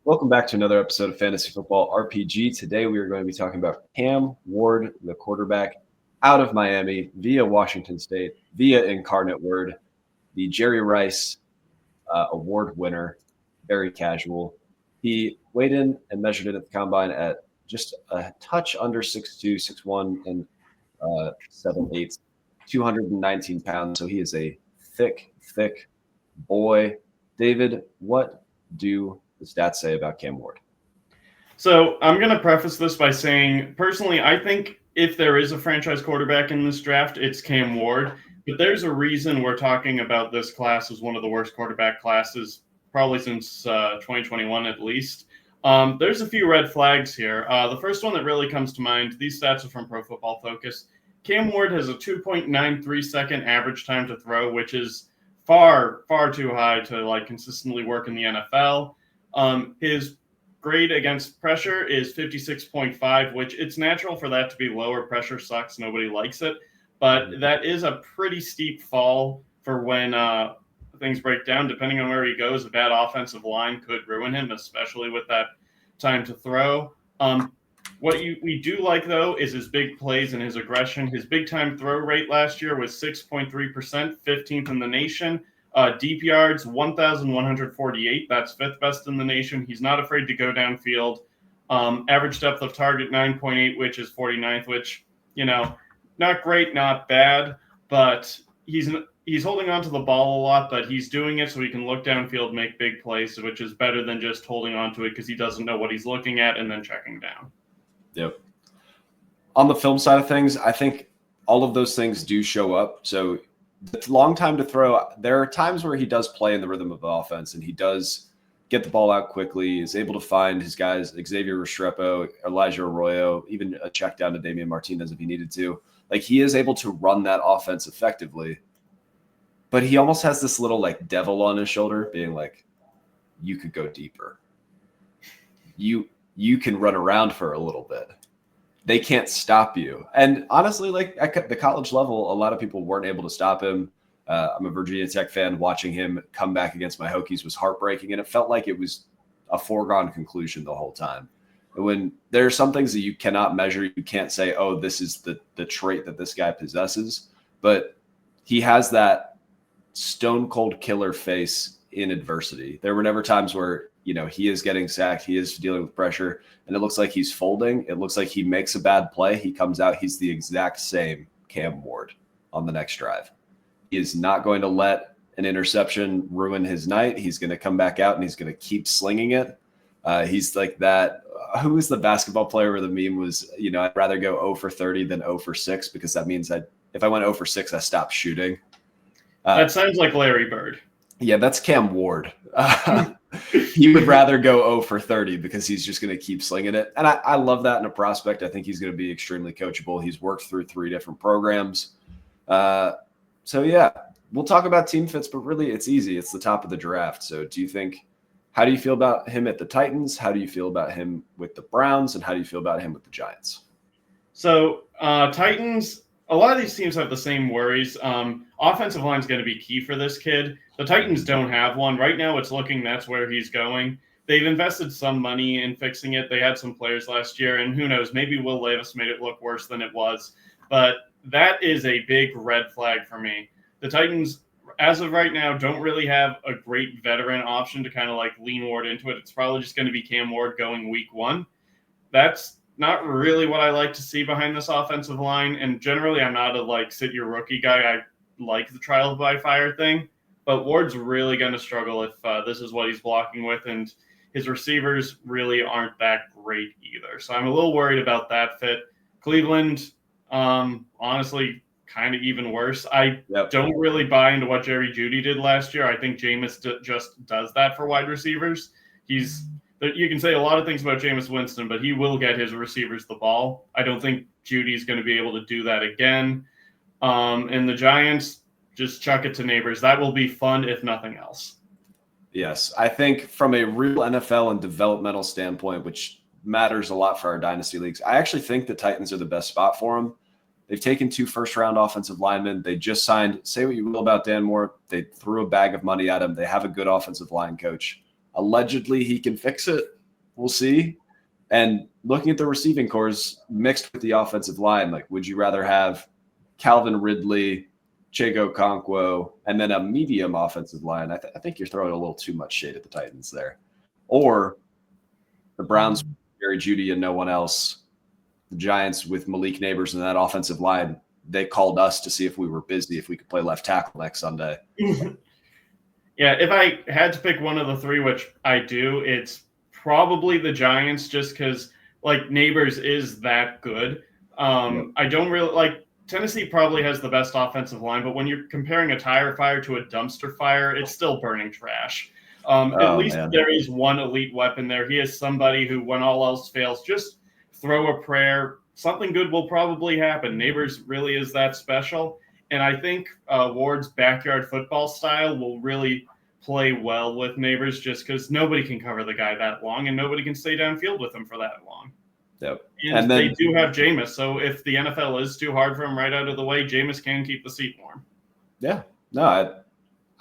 Welcome back to another episode of Fantasy Football RPG. Today we are going to be talking about Cam Ward, the quarterback out of Miami via Washington State, via Incarnate Word, the Jerry Rice award winner, very casual. He weighed in and measured in at the combine at just a touch under 6'2", 6'1", and 7/8, 219 pounds. So he is a thick boy. David, what do the stats say about Cam Ward? So I'm going to preface this by saying, personally, I think if there is a franchise quarterback in this draft, it's Cam Ward. But there's a reason we're talking about this class as one of the worst quarterback classes, probably since 2021 at least. There's a few red flags here. The first one that really comes to mind, these stats are from Pro Football Focus. Cam Ward has a 2.93 second average time to throw, which is far too high to consistently work in the NFL. His grade against pressure is 56.5, which it's natural for that to be lower. Pressure sucks. Nobody likes it. But that is a pretty steep fall for when things break down. Depending on where he goes, a bad offensive line could ruin him, especially with that time to throw. What we do like, though, is his big plays and his aggression. His big time throw rate last year was 6.3%, 15th in the nation. Deep yards, 1,148. That's fifth best in the nation. He's not afraid to go downfield. Average depth of target, 9.8, which is 49th, which, not great, not bad, but he's holding on to the ball a lot, but he's doing it so he can look downfield, make big plays, which is better than just holding on to it because he doesn't know what he's looking at and then checking down. Yep. On the film side of things, I think all of those things do show up. So the long time to throw, there are times where he does play in the rhythm of the offense and he does get the ball out quickly, is able to find his guys, Xavier Restrepo, Elijah Arroyo, even a check down to Damian Martinez if he needed to. He is able to run that offense effectively. But he almost has this little devil on his shoulder being like, you could go deeper. You can run around for a little bit. They can't stop you. And honestly, at the college level, a lot of people weren't able to stop him. I'm a Virginia Tech fan. Watching him come back against my Hokies was heartbreaking, and it felt like it was a foregone conclusion the whole time. When there are some things that you cannot measure, you can't say, oh, this is the trait that this guy possesses. But he has that stone cold killer face in adversity. There were never times where he is getting sacked, he is dealing with pressure, and it looks like he's folding. It looks like he makes a bad play. He comes out, he's the exact same Cam Ward on the next drive. He is not going to let an interception ruin his night. He's going to come back out and he's going to keep slinging it. He's like that. Who was the basketball player where the meme was, I'd rather go 0 for 30 than 0 for 6 because that means that if I went 0 for 6, I stopped shooting. That sounds like Larry Bird. Yeah, that's Cam Ward. He would rather go 0 for 30 because he's just going to keep slinging it. And I love that in a prospect. I think he's going to be extremely coachable. He's worked through 3 different programs. So, yeah, we'll talk about team fits, but really it's easy. It's the top of the draft. So how do you feel about him at the Titans? How do you feel about him with the Browns? And how do you feel about him with the Giants? So Titans, a lot of these teams have the same worries. Offensive line is going to be key for this kid. The Titans don't have one. Right now it's looking that's where he's going. They've invested some money in fixing it. They had some players last year, and who knows, maybe Will Levis made it look worse than it was. But that is a big red flag for me. The Titans, as of right now, don't really have a great veteran option to kind of lean Ward into it. It's probably just going to be Cam Ward going week 1. That's not really what I like to see behind this offensive line. And generally, I'm not a sit your rookie guy. I like the trial by fire thing. But Ward's really going to struggle if this is what he's blocking with. And his receivers really aren't that great either. So I'm a little worried about that fit. Cleveland, honestly, kind of even worse. I don't really buy into what Jerry Jeudy did last year. I think Jameis just does that for wide receivers. You can say a lot of things about Jameis Winston, but he will get his receivers the ball. I don't think Judy's going to be able to do that again. And the Giants, just chuck it to neighbors. That will be fun, if nothing else. Yes, I think from a real NFL and developmental standpoint, which matters a lot for our dynasty leagues, I actually think the Titans are the best spot for him. They've taken 2 first-round offensive linemen. They just signed, say what you will about Dan Moore, they threw a bag of money at him. They have a good offensive line coach. Allegedly, he can fix it. We'll see. And looking at the receiving cores mixed with the offensive line, like, would you rather have Calvin Ridley, Chego Okonkwo, and then a medium offensive line? I think you're throwing a little too much shade at the Titans there. Or the Browns, Jerry Jeudy and no one else. The Giants with Malik Neighbors and that offensive line, they called us to see if we were busy, if we could play left tackle next Sunday. Yeah, if I had to pick one of the three, which I do, it's probably the Giants, just because like Neighbors is that good. I don't really like Tennessee probably has the best offensive line, but when you're comparing a tire fire to a dumpster fire, it's still burning trash. At least there is one elite weapon there. He is somebody who, when all else fails, just throw a prayer. Something good will probably happen. Neighbors really is that special. And I think Ward's backyard football style will really play well with Neighbors, just because nobody can cover the guy that long and nobody can stay downfield with him for that long. Yep. And then, they do have Jameis. So if the NFL is too hard for him right out of the way, Jameis can keep the seat warm. Yeah. No,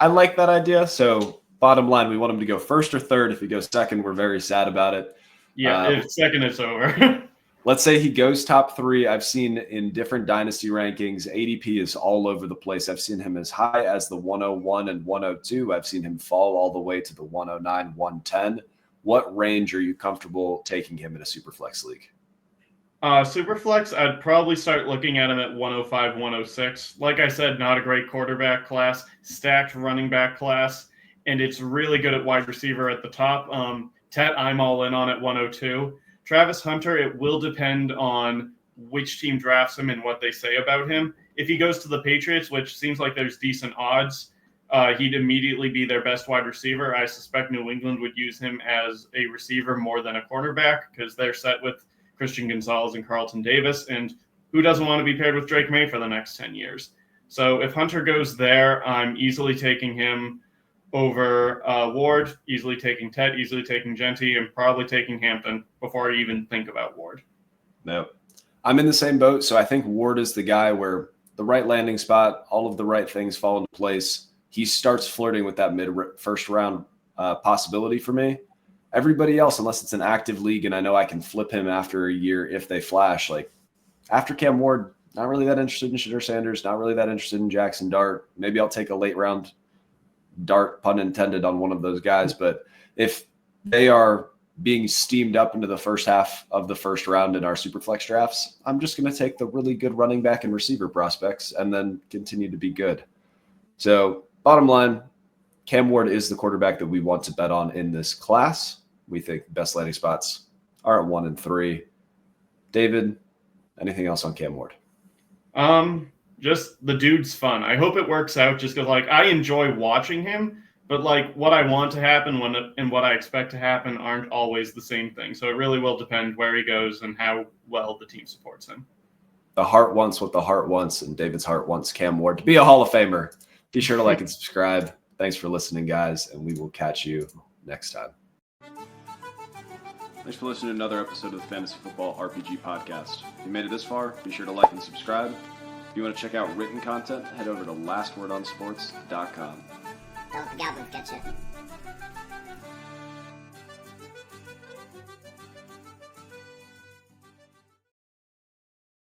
I like that idea. So bottom line, we want him to go first or third. If he goes second, we're very sad about it. Yeah, if second, it's over. Let's say he goes top 3. I've seen in different dynasty rankings, ADP is all over the place. I've seen him as high as the 101 and 102. I've seen him fall all the way to the 109, 110. What range are you comfortable taking him in a Superflex league? Superflex, I'd probably start looking at him at 105, 106. Like I said, not a great quarterback class, stacked running back class, and it's really good at wide receiver at the top. Tet, I'm all in on at 102. Travis Hunter, it will depend on which team drafts him and what they say about him. If he goes to the Patriots, which seems like there's decent odds, he'd immediately be their best wide receiver. I suspect New England would use him as a receiver more than a cornerback because they're set with Christian Gonzalez and Carlton Davis, and who doesn't want to be paired with Drake May for the next 10 years? So if Hunter goes there, I'm easily taking him over Ward, easily taking Ted, easily taking Genty, and probably taking Hampton before I even think about Ward. No, I'm in the same boat. So I think Ward is the guy where the right landing spot, all of the right things fall into place. He starts flirting with that mid-first round possibility for me. Everybody else, unless it's an active league and I know I can flip him after a year if they flash, like after Cam Ward, not really that interested in Shadur Sanders, not really that interested in Jackson Dart. Maybe I'll take a late round dart, pun intended, on one of those guys. But if they are being steamed up into the first half of the first round in our Superflex drafts, I'm just going to take the really good running back and receiver prospects and then continue to be good. So bottom line, Cam Ward is the quarterback that we want to bet on in this class. We think the best landing spots are at 1 and 3. David, anything else on Cam Ward? Just the dude's fun. I hope it works out just because, like, I enjoy watching him, but, like, what I want to happen and what I expect to happen aren't always the same thing. So it really will depend where he goes and how well the team supports him. The heart wants what the heart wants, and David's heart wants Cam Ward to be a Hall of Famer. Be sure to like and subscribe. Thanks for listening, guys, and we will catch you next time. Thanks for listening to another episode of the Fantasy Football RPG Podcast. If you made it this far, be sure to like and subscribe. If you want to check out written content, head over to lastwordonsports.com. Don't let the Goblins get you.